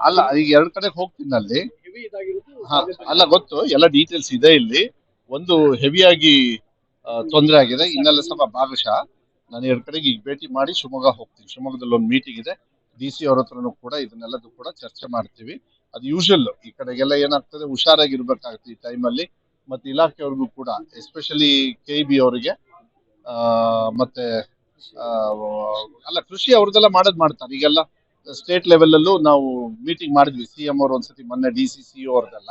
ಅಲ್ಲ ಈಗ ಎರಡ್ ಕಡೆಗೆ ಹೋಗ್ತೀನಿ ಅಲ್ಲಿ. ಅಲ್ಲ ಗೊತ್ತು, ಎಲ್ಲ ಡೀಟೇಲ್ಸ್ ಇದೆ ಇಲ್ಲಿ. ಒಂದು ಹೆವಿಯಾಗಿ ತೊಂದರೆ ಆಗಿದೆ, ಇನ್ನೆಲ್ಲ ಸ್ವಲ್ಪ ಭಾಗಶಃ. ನಾನು ಎರಡ್ ಕಡೆಗೆ ಈಗ ಭೇಟಿ ಮಾಡಿ ಶಿವಮೊಗ್ಗ ಹೋಗ್ತೀನಿ. ಶಿವಮೊಗ್ಗದಲ್ಲಿ ಒಂದು ಮೀಟಿಂಗ್ ಇದೆ, DC ಅವ್ರ ಹತ್ರನೂ ಕೂಡ ಇದನ್ನೆಲ್ಲದೂ ಕೂಡ ಚರ್ಚೆ ಮಾಡ್ತೀವಿ. ಅದು ಯೂಶುವಲ್ ಈ ಕಡೆಗೆಲ್ಲ ಏನಾಗ್ತದೆ, ಹುಷಾರಾಗಿರ್ಬೇಕಾಗುತ್ತೆ ಈ ಟೈಮಲ್ಲಿ. ಮತ್ತೆ ಇಲಾಖೆಯವ್ರಿಗೂ ಕೂಡ, ಎಸ್ಪೆಷಲಿ KEB ಅವರಿಗೆ, ಮತ್ತೆ ಆ, ಅಲ್ಲ ಕೃಷಿ ಅವ್ರದ್ದೆಲ್ಲ ಮಾಡ್ತಾರೆ ಈಗೆಲ್ಲ. ಸ್ಟೇಟ್ ಲೆವೆಲ್ ಅಲ್ಲೂ ನಾವು ಮೀಟಿಂಗ್ ಮಾಡಿದ್ವಿ, CM ಅವರು ಒಂದ್ಸತಿ, ಮೊನ್ನೆ DC CO ಅವ್ರದ್ದೆಲ್ಲ.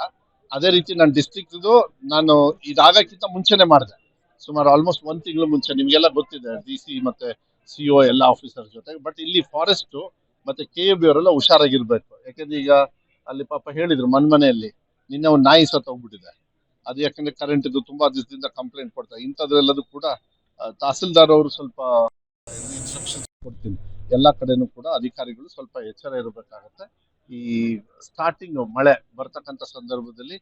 ಅದೇ ರೀತಿ ನಾನು ಡಿಸ್ಟ್ರಿಕ್ಟ್ದು ನಾನು ಇದಾಗಕ್ಕಿಂತ ಮುಂಚೆನೆ ಮಾಡಿದೆ, ಸುಮಾರು ಆಲ್ಮೋಸ್ಟ್ 1 ತಿಂಗಳು ಮುಂಚೆ. ನಿಮ್ಗೆಲ್ಲ ಗೊತ್ತಿದೆ DC ಮತ್ತೆ CO ಎಲ್ಲ ಆಫೀಸರ್ ಜೊತೆ. ಬಟ್ ಇಲ್ಲಿ ಫಾರೆಸ್ಟ್ ಮತ್ತೆ KEB ಅವರೆಲ್ಲ ಹುಷಾರಾಗಿರ್ಬೇಕು, ಯಾಕಂದ್ರೆ ಈಗ ಅಲ್ಲಿ ಪಾಪ ಹೇಳಿದ್ರು ಮನೆಯಲ್ಲಿ ನಿನ್ನೆ ಒಂದು ನಾಯಿ ಸತ್ತೋಗ್ಬಿಟ್ಟಿದೆ. ಅದು ಯಾಕಂದ್ರೆ ಕರೆಂಟ್ ಇದು ತುಂಬಾ ದಿವಸದಿಂದ ಕಂಪ್ಲೇಂಟ್ ಕೊಡ್ತಾರೆ. ಇಂಥದ್ರೆಲ್ಲದೂ ಕೂಡ ತಹಸೀಲ್ದಾರ್ ಅವರು ಸ್ವಲ್ಪ ಇನ್ಸ್ಟ್ರಕ್ಷನ್ಸ್ ಕೊಡ್ತೀನಿ. ಎಲ್ಲಾ ಕಡೆನೂ ಕೂಡ ಅಧಿಕಾರಿಗಳು ಸ್ವಲ್ಪ ಎಚ್ಚರ ಇರಬೇಕಾಗತ್ತೆ. ಈ ಸ್ಟಾರ್ಟಿಂಗ್ ಮಳೆ ಬರ್ತಕ್ಕಂಥ ಸಂದರ್ಭದಲ್ಲಿ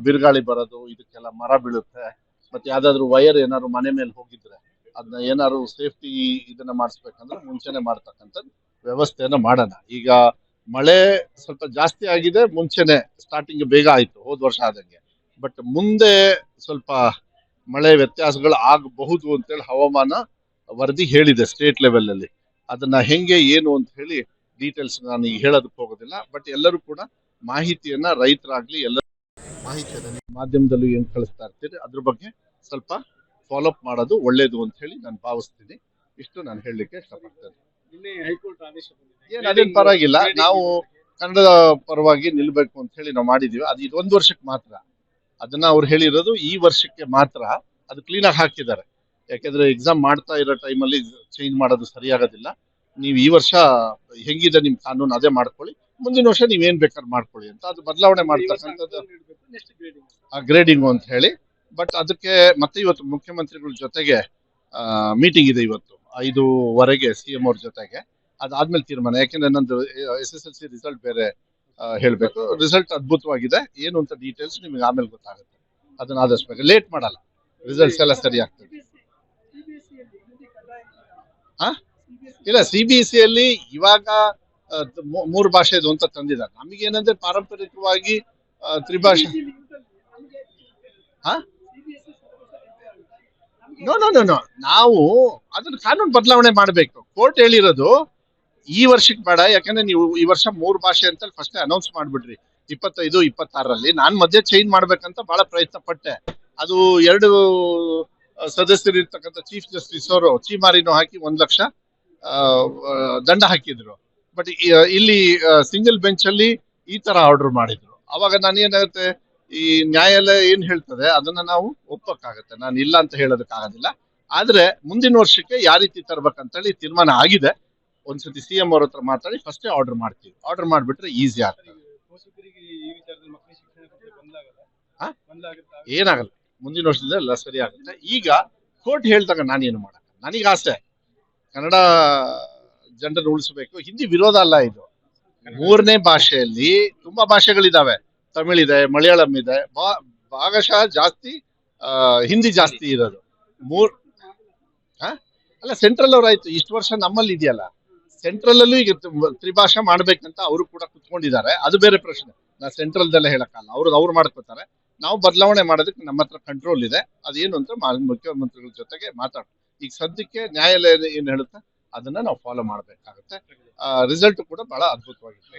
ಬಿರುಗಾಳಿ ಬರೋದು, ಇದಕ್ಕೆಲ್ಲ ಮರ ಬೀಳುತ್ತೆ. ಮತ್ತೆ ಯಾವ್ದಾದ್ರು ವೈರ್ ಏನಾದ್ರು ಮನೆ ಮೇಲೆ ಹೋಗಿದ್ರೆ ಅದನ್ನ ಏನಾದ್ರು ಸೇಫ್ಟಿ ಇದನ್ನ ಮಾಡಿಸ್ಬೇಕಂದ್ರೆ ಮುಂಚೆನೆ ಮಾಡ್ತಕ್ಕಂಥ ವ್ಯವಸ್ಥೆಯನ್ನ ಮಾಡೋಣ. ಈಗ ಮಳೆ ಸ್ವಲ್ಪ ಜಾಸ್ತಿ ಆಗಿದೆ, ಮುಂಚೆನೆ ಸ್ಟಾರ್ಟಿಂಗ್ ಬೇಗ ಆಯ್ತು ಹೋದ್ ವರ್ಷ ಆದಂಗೆ. ಬಟ್ ಮುಂದೆ ಸ್ವಲ್ಪ ಮಳೆ ವ್ಯತ್ಯಾಸಗಳು ಆಗಬಹುದು ಅಂತೇಳಿ ಹವಾಮಾನ ವರದಿ ಹೇಳಿದೆ ಸ್ಟೇಟ್ ಲೆವೆಲ್ ಅಲ್ಲಿ. ಅದನ್ನ ಹೆಂಗೆ ಏನು ಅಂತ ಹೇಳಿ ಡೀಟೇಲ್ಸ್ ನಾನು ಈಗ ಹೇಳೋದಕ್ಕೆ ಹೋಗೋದಿಲ್ಲ. ಬಟ್ ಎಲ್ಲರೂ ಕೂಡ ಮಾಹಿತಿಯನ್ನ, ರೈತರಾಗ್ಲಿ ಎಲ್ಲ ಮಾಹಿತಿಯನ್ನ ಮಾಧ್ಯಮದಲ್ಲೂ ಏನ್ ಕಳಿಸ್ತಾ ಇರ್ತೀರಿ ಅದ್ರ ಬಗ್ಗೆ ಸ್ವಲ್ಪ ಫಾಲೋ ಅಪ್ ಮಾಡೋದು ಒಳ್ಳೇದು ಅಂತ ಹೇಳಿ ನಾನು ಭಾವಿಸ್ತೀನಿ. ಇಷ್ಟು ನಾನು ಹೇಳಲಿಕ್ಕೆ ಇಷ್ಟಪಡ್ತೇನೆ. ಅದೇನ್ ಪರವಾಗಿಲ್ಲ, ನಾವು ಕನ್ನಡದ ಪರವಾಗಿ ನಿಲ್ಬೇಕು ಅಂತ ಹೇಳಿ ನಾವು ಮಾಡಿದೀವಿ. ಅದು ಇದೊಂದು ವರ್ಷಕ್ಕೆ ಮಾತ್ರ, ಅದನ್ನ ಅವ್ರು ಹೇಳಿರೋದು ಈ ವರ್ಷಕ್ಕೆ ಮಾತ್ರ. ಅದು ಕ್ಲೀನ್ ಆಗಿ ಹಾಕಿದ್ದಾರೆ, ಯಾಕಂದ್ರೆ ಎಕ್ಸಾಮ್ ಮಾಡ್ತಾ ಇರೋ ಟೈಮಲ್ಲಿ ಚೇಂಜ್ ಮಾಡೋದು ಸರಿಯಾಗೋದಿಲ್ಲ. ನೀವು ಈ ವರ್ಷ ಹೆಂಗಿದೆ ನಿಮ್ ಕಾನೂನು ಅದೇ ಮಾಡ್ಕೊಳ್ಳಿ, ಮುಂದಿನ ವರ್ಷ ನೀವೇನ್ ಬೇಕಾದ್ರೆ ಮಾಡ್ಕೊಳ್ಳಿ ಅಂತ ಅದು ಬದಲಾವಣೆ ಮಾಡ್ತಕ್ಕಂಥದ್ದು ಗ್ರೇಡಿಂಗ್ ಅಂತ ಹೇಳಿ. ಬಟ್ ಅದಕ್ಕೆ ಮತ್ತೆ ಇವತ್ತು ಮುಖ್ಯಮಂತ್ರಿಗಳ ಜೊತೆಗೆ ಮೀಟಿಂಗ್ ಇದೆ ಇವತ್ತು 5:15 CM ಅವ್ರ ಜೊತೆಗೆ. ಅದಾದ್ಮೇಲೆ ತೀರ್ಮಾನ, ಯಾಕೆಂದ್ರೆ ನಂದು SSLC ರಿಸಲ್ಟ್ ಬೇರೆ ಹೇಳ್ಬೇಕು. ರಿಸಲ್ಟ್ ಅದ್ಭುತವಾಗಿದೆ, ಏನು ಅಂತ ಡೀಟೇಲ್ಸ್ ನಿಮ್ಗೆ ಆಮೇಲೆ ಗೊತ್ತಾಗುತ್ತೆ. ಅದನ್ನ ಆದಷ್ಟು ಬೇಗ, ಲೇಟ್ ಮಾಡಲ್ಲ, ರಿಸಲ್ಟ್ಸ್ ಎಲ್ಲ ಸರಿ ಆಗ್ತದೆ. ಇಲ್ಲ, CBSE ಅಲ್ಲಿ ಇವಾಗ 3 ಭಾಷೆದು ಅಂತ ತಂದಿದ್ದಾರೆ. ನಮಗೇನಂದ್ರೆ ಪಾರಂಪರಿಕವಾಗಿ ತ್ರಿಭಾಷೆ. ನೋ, ನಾವು ಅದನ್ನ ಕಾನೂನು ಬದಲಾವಣೆ ಮಾಡ್ಬೇಕು. ಕೋರ್ಟ್ ಹೇಳಿರೋದು ಈ ವರ್ಷಕ್ಕೆ ಬೇಡ, ಯಾಕಂದ್ರೆ ನೀವು ಈ ವರ್ಷ 3 ಭಾಷೆ ಅಂತ ಫಸ್ಟ್ ಅನೌನ್ಸ್ ಮಾಡ್ಬಿಡ್ರಿ 25, 26ರಲ್ಲಿ. ನಾನ್ ಮಧ್ಯೆ ಚೇಂಜ್ ಮಾಡ್ಬೇಕಂತ ಬಹಳ ಪ್ರಯತ್ನ ಪಟ್ಟೆ. ಅದು 2 ಸದಸ್ಯರು ಇರ್ತಕ್ಕಂಥ ಚೀಫ್ ಜಸ್ಟಿಸ್ ಅವರು ಚೀಮಾರಿನೂ ಹಾಕಿ 1 ಲಕ್ಷ ದಂಡ ಹಾಕಿದ್ರು. ಬಟ್ ಇಲ್ಲಿ ಸಿಂಗಲ್ ಬೆಂಚ್ ಅಲ್ಲಿ ಈ ತರ ಆರ್ಡರ್ ಮಾಡಿದ್ರು. ಅವಾಗ ನಾನೇನಾಗುತ್ತೆ, ಈ ನ್ಯಾಯಾಲಯ ಏನ್ ಹೇಳ್ತದೆ ಅದನ್ನ ನಾವು ಒಪ್ಪಕ್ಕಾಗತ್ತೆ, ನಾನು ಇಲ್ಲ ಅಂತ ಹೇಳೋದಕ್ಕಾಗೋದಿಲ್ಲ. ಆದ್ರೆ ಮುಂದಿನ ವರ್ಷಕ್ಕೆ ಯಾವ ರೀತಿ ತರ್ಬೇಕಂತೇಳಿ ತೀರ್ಮಾನ ಆಗಿದೆ. ಒಂದ್ಸತಿ CM ಅವ್ರ ಹತ್ರ ಮಾತಾಡಿ ಫಸ್ಟೇ ಆರ್ಡರ್ ಮಾಡ್ತೀವಿ. ಆರ್ಡರ್ ಮಾಡ್ಬಿಟ್ರೆ ಈಸಿ ಆಗ್ತದೆ. ಏನಾಗಲ್ಲ, ಮುಂದಿನ ವರ್ಷದಿಂದ ಎಲ್ಲ ಸರಿ ಆಗುತ್ತೆ. ಈಗ ಕೋರ್ಟ್ ಹೇಳ್ದಾಗ ನಾನೇನು ಮಾಡಲ್ಲ. ನನಗೆ ಆಸೆ ಕನ್ನಡ ಜನರನ್ನು ಉಳಿಸಬೇಕು. ಹಿಂದಿ ವಿರೋಧ ಅಲ್ಲ ಇದು. 3ನೇ ಭಾಷೆಯಲ್ಲಿ ತುಂಬಾ ಭಾಷೆಗಳಿದಾವೆ, ತಮಿಳ್ ಇದೆ, ಮಲಯಾಳಂ ಇದೆ, ಭಾಗಶಃ ಜಾಸ್ತಿ ಹಿಂದಿ ಜಾಸ್ತಿ ಇರೋದು. ಅಲ್ಲ ಸೆಂಟ್ರಲ್ ಅವ್ರು ಆಯ್ತು, ಇಷ್ಟು ವರ್ಷ ನಮ್ಮಲ್ಲಿ ಇದೆಯಲ್ಲ, ಸೆಂಟ್ರಲ್ ಅಲ್ಲೂ ಈಗ ತ್ರಿಭಾಷಾ ಮಾಡ್ಬೇಕಂತ ಅವರು ಕೂಡ ಕುತ್ಕೊಂಡಿದ್ದಾರೆ. ಅದು ಬೇರೆ ಪ್ರಶ್ನೆ, ನಾ ಸೆಂಟ್ರಲ್ದೆಲ್ಲ ಹೇಳಕ್ಕಲ್ಲ, ಅವ್ರು ಮಾಡ್ಕೋತಾರೆ. ನಾವು ಬದಲಾವಣೆ ಮಾಡೋದಕ್ಕೆ ನಮ್ಮ ಹತ್ರ ಕಂಟ್ರೋಲ್ ಇದೆ. ಅದೇನು ಅಂತ ಮುಖ್ಯಮಂತ್ರಿಗಳ ಜೊತೆಗೆ ಮಾತಾಡ್ತೀವಿ. ಈಗ ಸದ್ಯಕ್ಕೆ ನ್ಯಾಯಾಲಯ ಏನ್ ಹೇಳುತ್ತೆ ಅದನ್ನ ನಾವು ಫಾಲೋ ಮಾಡ್ಬೇಕಾಗುತ್ತೆ. ರಿಸಲ್ಟ್ ಕೂಡ ಬಹಳ ಅದ್ಭುತವಾಗಿದೆ.